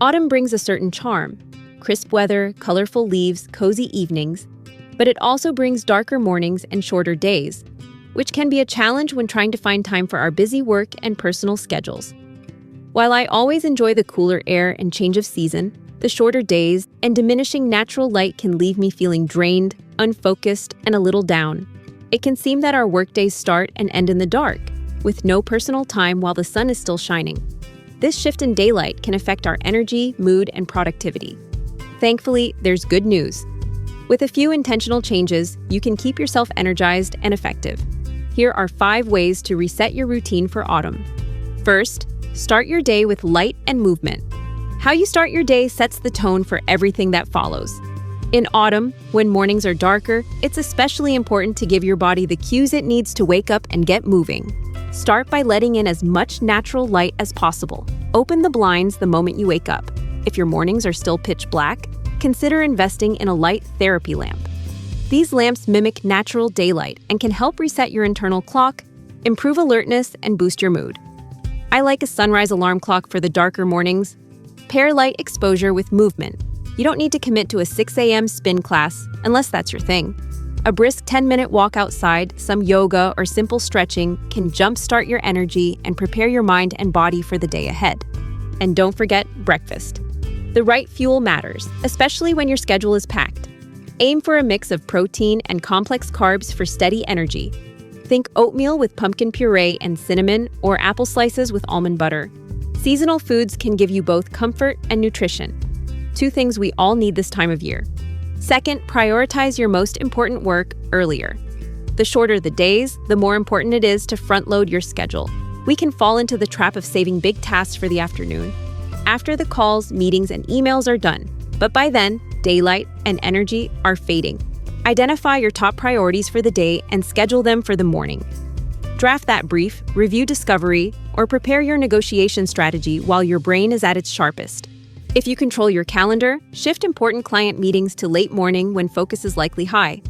Autumn brings a certain charm: crisp weather, colorful leaves, cozy evenings, but it also brings darker mornings and shorter days, which can be a challenge when trying to find time for our busy work and personal schedules. While I always enjoy the cooler air and change of season, the shorter days and diminishing natural light can leave me feeling drained, unfocused, and a little down. It can seem that our workdays start and end in the dark, with no personal time while the sun is still shining. This shift in daylight can affect our energy, mood, and productivity. Thankfully, there's good news. With a few intentional changes, you can keep yourself energized and effective. Here are 5 ways to reset your routine for autumn. First, start your day with light and movement. How you start your day sets the tone for everything that follows. In autumn, when mornings are darker, it's especially important to give your body the cues it needs to wake up and get moving. Start by letting in as much natural light as possible. Open the blinds the moment you wake up. If your mornings are still pitch black, consider investing in a light therapy lamp. These lamps mimic natural daylight and can help reset your internal clock, improve alertness, and boost your mood. I like a sunrise alarm clock for the darker mornings. Pair light exposure with movement. You don't need to commit to a 6 a.m. spin class unless that's your thing. A brisk 10-minute walk outside, some yoga, or simple stretching can jumpstart your energy and prepare your mind and body for the day ahead. And don't forget breakfast. The right fuel matters, especially when your schedule is packed. Aim for a mix of protein and complex carbs for steady energy. Think oatmeal with pumpkin puree and cinnamon, or apple slices with almond butter. Seasonal foods can give you both comfort and nutrition. 2 things we all need this time of year. Second, prioritize your most important work earlier. The shorter the days, the more important it is to front-load your schedule. We can fall into the trap of saving big tasks for the afternoon. After the calls, meetings, and emails are done, but by then, daylight and energy are fading. Identify your top priorities for the day and schedule them for the morning. Draft that brief, review discovery, or prepare your negotiation strategy while your brain is at its sharpest. If you control your calendar, shift important client meetings to late morning when focus is likely high.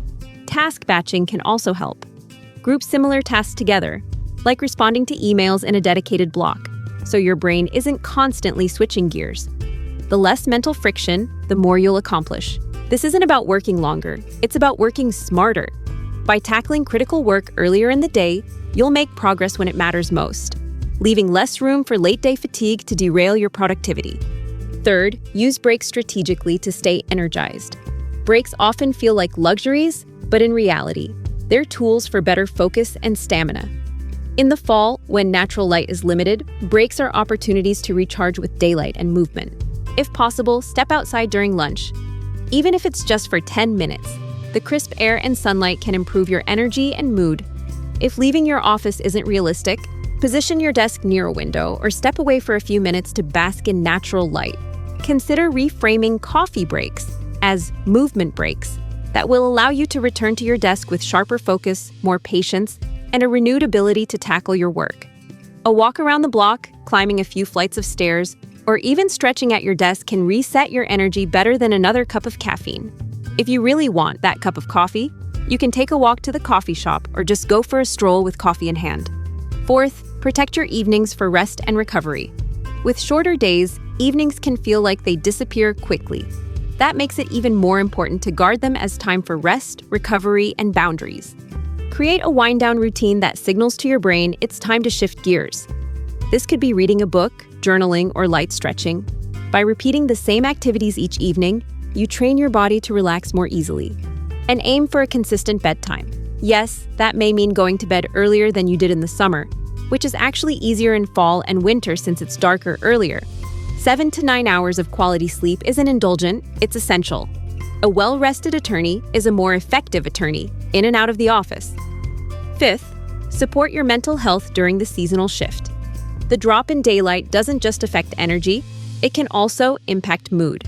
Task batching can also help. Group similar tasks together, like responding to emails in a dedicated block, so your brain isn't constantly switching gears. The less mental friction, the more you'll accomplish. This isn't about working longer, it's about working smarter. By tackling critical work earlier in the day, you'll make progress when it matters most, leaving less room for late-day fatigue to derail your productivity. Third, use breaks strategically to stay energized. Breaks often feel like luxuries, but in reality, they're tools for better focus and stamina. In the fall, when natural light is limited, breaks are opportunities to recharge with daylight and movement. If possible, step outside during lunch. Even if it's just for 10 minutes, the crisp air and sunlight can improve your energy and mood. If leaving your office isn't realistic, position your desk near a window or step away for a few minutes to bask in natural light. Consider reframing coffee breaks as movement breaks that will allow you to return to your desk with sharper focus, more patience, and a renewed ability to tackle your work. A walk around the block, climbing a few flights of stairs, or even stretching at your desk can reset your energy better than another cup of caffeine. If you really want that cup of coffee, you can take a walk to the coffee shop or just go for a stroll with coffee in hand. Fourth, protect your evenings for rest and recovery. With shorter days, evenings can feel like they disappear quickly. That makes it even more important to guard them as time for rest, recovery, and boundaries. Create a wind-down routine that signals to your brain it's time to shift gears. This could be reading a book, journaling, or light stretching. By repeating the same activities each evening, you train your body to relax more easily. And aim for a consistent bedtime. Yes, that may mean going to bed earlier than you did in the summer, which is actually easier in fall and winter since it's darker earlier. 7 to 9 hours of quality sleep isn't indulgent, it's essential. A well-rested attorney is a more effective attorney, in and out of the office. Fifth, support your mental health during the seasonal shift. The drop in daylight doesn't just affect energy, it can also impact mood.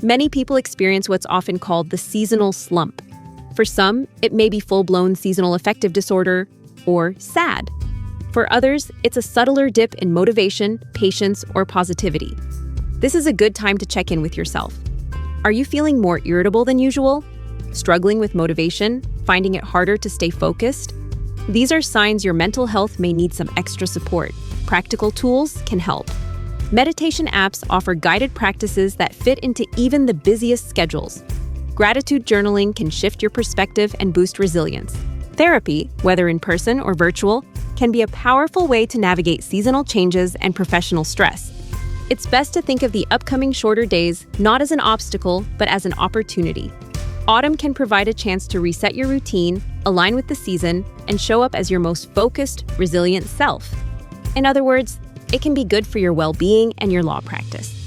Many people experience what's often called the seasonal slump. For some, it may be full-blown seasonal affective disorder, or SAD. For others, it's a subtler dip in motivation, patience, or positivity. This is a good time to check in with yourself. Are you feeling more irritable than usual? Struggling with motivation? Finding it harder to stay focused? These are signs your mental health may need some extra support. Practical tools can help. Meditation apps offer guided practices that fit into even the busiest schedules. Gratitude journaling can shift your perspective and boost resilience. Therapy, whether in person or virtual, can be a powerful way to navigate seasonal changes and professional stress. It's best to think of the upcoming shorter days not as an obstacle, but as an opportunity. Autumn can provide a chance to reset your routine, align with the season, and show up as your most focused, resilient self. In other words, it can be good for your well-being and your law practice.